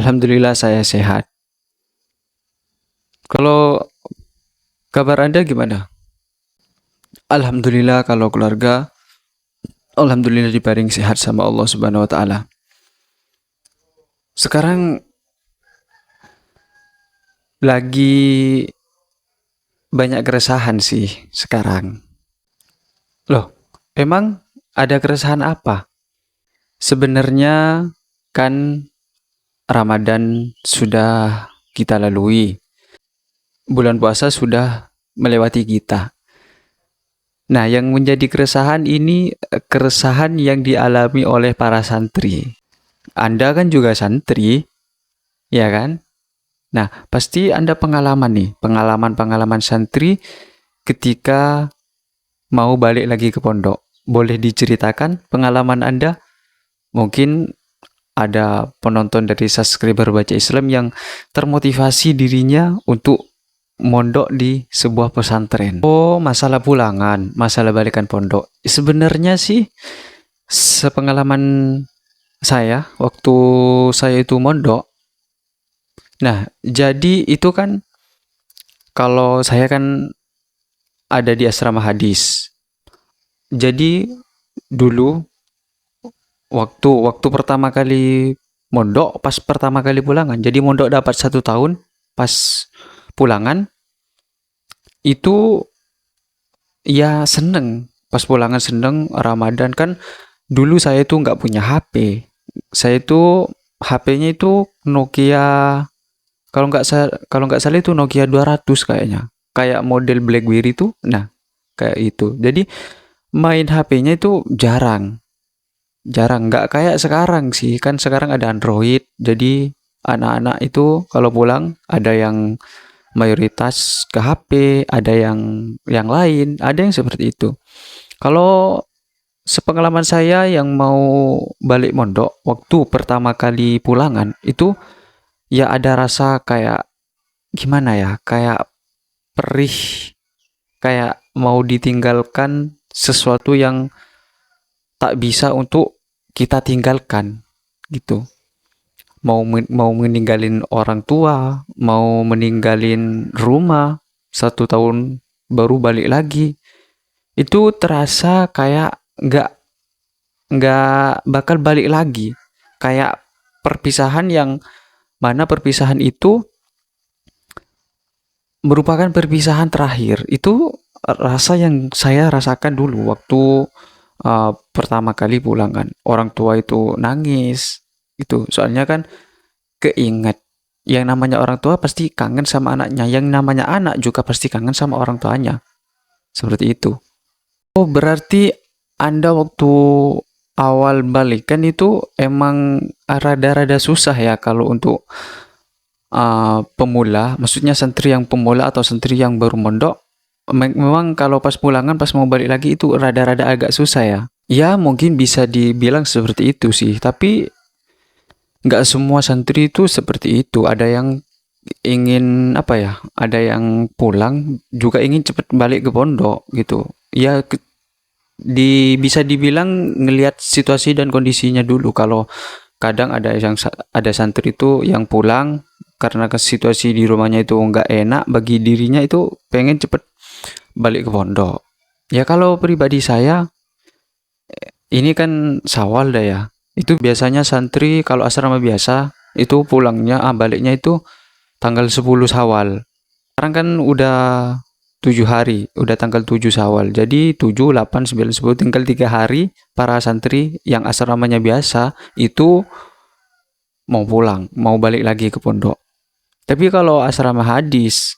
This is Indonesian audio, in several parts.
Alhamdulillah saya sehat. Kalau kabar Anda gimana? Alhamdulillah kalau keluarga, alhamdulillah diparing sehat sama Allah Subhanahu wa taala. Sekarang lagi banyak keresahan sih sekarang. Loh, emang ada keresahan apa? Sebenarnya kan Ramadan sudah kita lalui. Bulan puasa sudah melewati kita. Nah, yang menjadi keresahan ini keresahan yang dialami oleh para santri. Anda kan juga santri, ya kan? Nah, pasti Anda pengalaman nih, pengalaman-pengalaman santri ketika mau balik lagi ke pondok. Boleh diceritakan pengalaman Anda? Mungkin ada penonton dari subscriber Baca Islam yang termotivasi dirinya untuk mondok di sebuah pesantren. Oh, masalah pulangan, masalah balikan pondok. Sebenarnya sih, sepengalaman saya, waktu saya itu mondok, nah, jadi itu kan kalau saya kan ada di asrama hadis. Jadi dulu waktu pertama kali mondok, pas pertama kali pulangan. Jadi mondok dapat 1 tahun, pas pulangan itu ya seneng. Pas pulangan seneng, Ramadan kan dulu saya itu nggak punya HP. Saya itu HP-nya itu Nokia, kalau nggak salah itu Nokia 200 kayaknya. Kayak model BlackBerry itu, nah kayak itu. Jadi main HP-nya itu jarang, jarang. Nggak kayak sekarang sih, kan sekarang ada Android. Jadi anak-anak itu kalau pulang ada yang mayoritas ke HP, ada yang lain, ada yang seperti itu. Kalau sepengalaman saya yang mau balik mondok, waktu pertama kali pulangan itu ya ada rasa kayak gimana ya, kayak perih, kayak mau ditinggalkan sesuatu yang tak bisa untuk kita tinggalkan gitu. Mau meninggalin orang tua, mau meninggalin rumah, 1 tahun baru balik lagi. Itu terasa kayak nggak bakal balik lagi. Kayak perpisahan yang mana perpisahan itu merupakan perpisahan terakhir. Itu rasa yang saya rasakan dulu waktu pertama kali pulang kan. Orang tua itu nangis gitu. Soalnya kan keinget yang namanya orang tua pasti kangen sama anaknya. Yang namanya anak juga pasti kangen sama orang tuanya. Seperti itu. Oh, berarti Anda waktu awal balik kan itu emang rada-rada susah ya kalau untuk pemula, maksudnya santri yang pemula atau santri yang baru mondok, memang kalau pas pulangan, pas mau balik lagi itu rada-rada agak susah ya. Ya mungkin bisa dibilang seperti itu sih, tapi nggak semua santri itu seperti itu. Ada yang ingin apa ya? Ada yang pulang juga ingin cepat balik ke pondok gitu. Ya bisa dibilang ngelihat situasi dan kondisinya dulu. Kalau kadang ada santri itu yang pulang karena ke situasi di rumahnya itu nggak enak bagi dirinya, itu pengen cepet balik ke pondok. Ya kalau pribadi saya ini kan Syawal dah ya. Itu biasanya santri kalau asrama biasa itu pulangnya baliknya itu tanggal 10 Syawal. Sekarang kan udah 7 hari, udah tanggal 7 Syawal. Jadi 7, 8, 9, 10 tinggal 3 hari para santri yang asramanya biasa itu mau pulang, mau balik lagi ke pondok. Tapi kalau asrama hadis,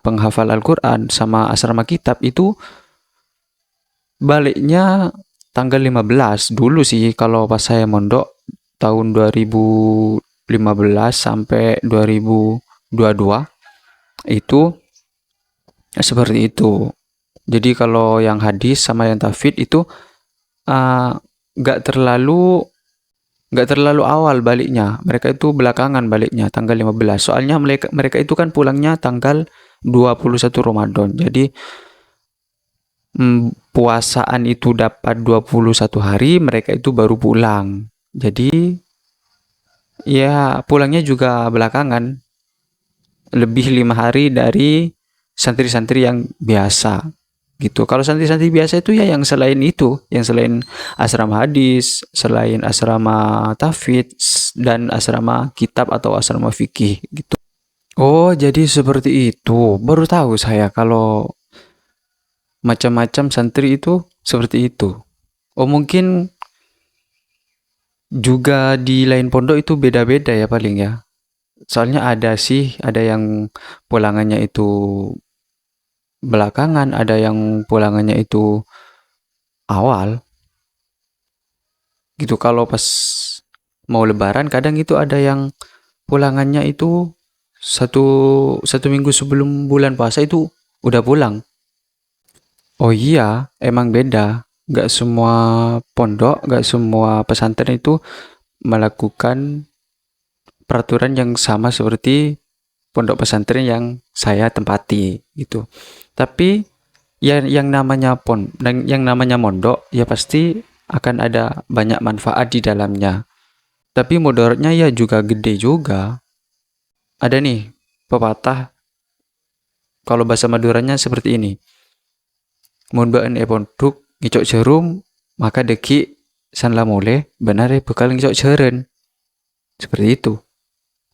penghafal Al-Quran sama asrama kitab itu baliknya tanggal 15 dulu sih kalau pas saya mondok tahun 2015 sampai 2022 itu seperti itu. Jadi kalau yang hadis sama yang tafid itu uh, nggak terlalu nggak terlalu awal baliknya. Mereka itu belakangan baliknya tanggal 15. Soalnya mereka itu kan pulangnya tanggal 21 Ramadan. Jadi puasaan itu dapat 21 hari, mereka itu baru pulang. Jadi ya pulangnya juga belakangan, lebih 5 hari dari santri-santri yang biasa gitu. Kalau santri-santri biasa itu ya yang selain itu, yang selain asrama hadis, selain asrama tahfidz dan asrama kitab atau asrama fikih gitu. Oh, jadi seperti itu. Baru tahu saya kalau macam-macam santri itu seperti itu. Oh, mungkin juga di lain pondok itu beda-beda ya paling ya. Soalnya ada sih, ada yang pulangannya itu belakangan, ada yang pulangannya itu awal gitu. Kalau pas mau lebaran kadang itu ada yang pulangannya itu satu satu minggu sebelum bulan puasa itu udah pulang. Oh iya, emang beda. Nggak semua pondok, nggak semua pesantren itu melakukan peraturan yang sama seperti pondok pesantren yang saya tempati gitu. Tapi yang namanya yang namanya mondok ya pasti akan ada banyak manfaat di dalamnya. Tapi mudaratnya ya juga gede juga. Ada nih pepatah, kalau bahasa Maduranya seperti ini. Mun baen e pondok ngicok jerum maka deki san lamole benar bekal ngicok jeren. Seperti itu.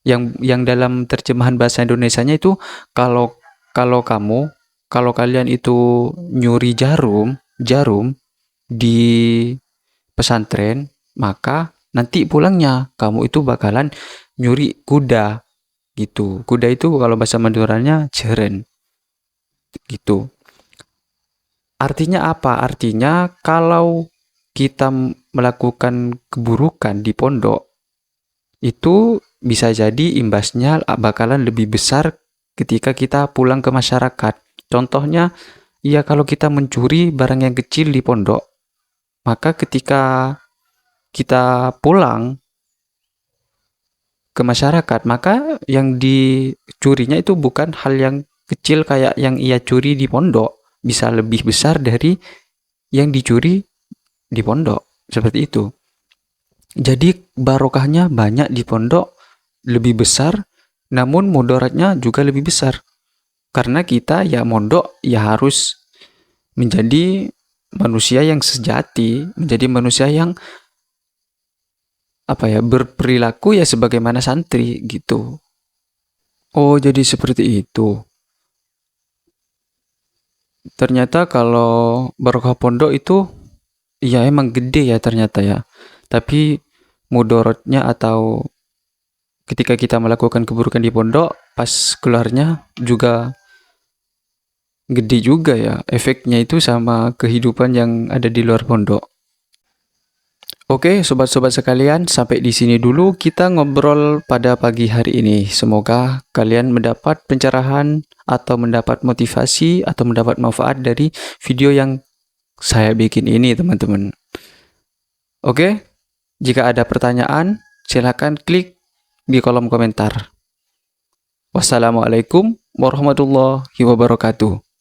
Yang dalam terjemahan bahasa Indonesianya itu kalau kalau kamu kalau kalian itu nyuri jarum di pesantren, maka nanti pulangnya kamu itu bakalan nyuri kuda gitu. Kuda itu kalau bahasa Maduranya jeren gitu. Artinya apa? Artinya kalau kita melakukan keburukan di pondok itu bisa jadi imbasnya bakalan lebih besar ketika kita pulang ke masyarakat. Contohnya, ya kalau kita mencuri barang yang kecil di pondok, maka ketika kita pulang ke masyarakat, maka yang dicurinya itu bukan hal yang kecil kayak yang ia curi di pondok, bisa lebih besar dari yang dicuri di pondok. Seperti itu. Jadi barokahnya banyak di pondok, lebih besar, namun mudaratnya juga lebih besar. Karena kita ya mondok ya harus menjadi manusia yang sejati, menjadi manusia yang apa ya, berperilaku ya sebagaimana santri gitu. Oh, jadi seperti itu. Ternyata kalau barokah pondok itu ya emang gede ya ternyata ya. Tapi mudaratnya atau ketika kita melakukan keburukan di pondok, pas keluarnya juga gede juga ya. Efeknya itu sama kehidupan yang ada di luar pondok. Oke, sobat-sobat sekalian, sampai di sini dulu kita ngobrol pada pagi hari ini. Semoga kalian mendapat pencerahan atau mendapat motivasi atau mendapat manfaat dari video yang saya bikin ini, teman-teman. Oke, jika ada pertanyaan, silakan klik di kolom komentar. Wassalamualaikum warahmatullahi wabarakatuh.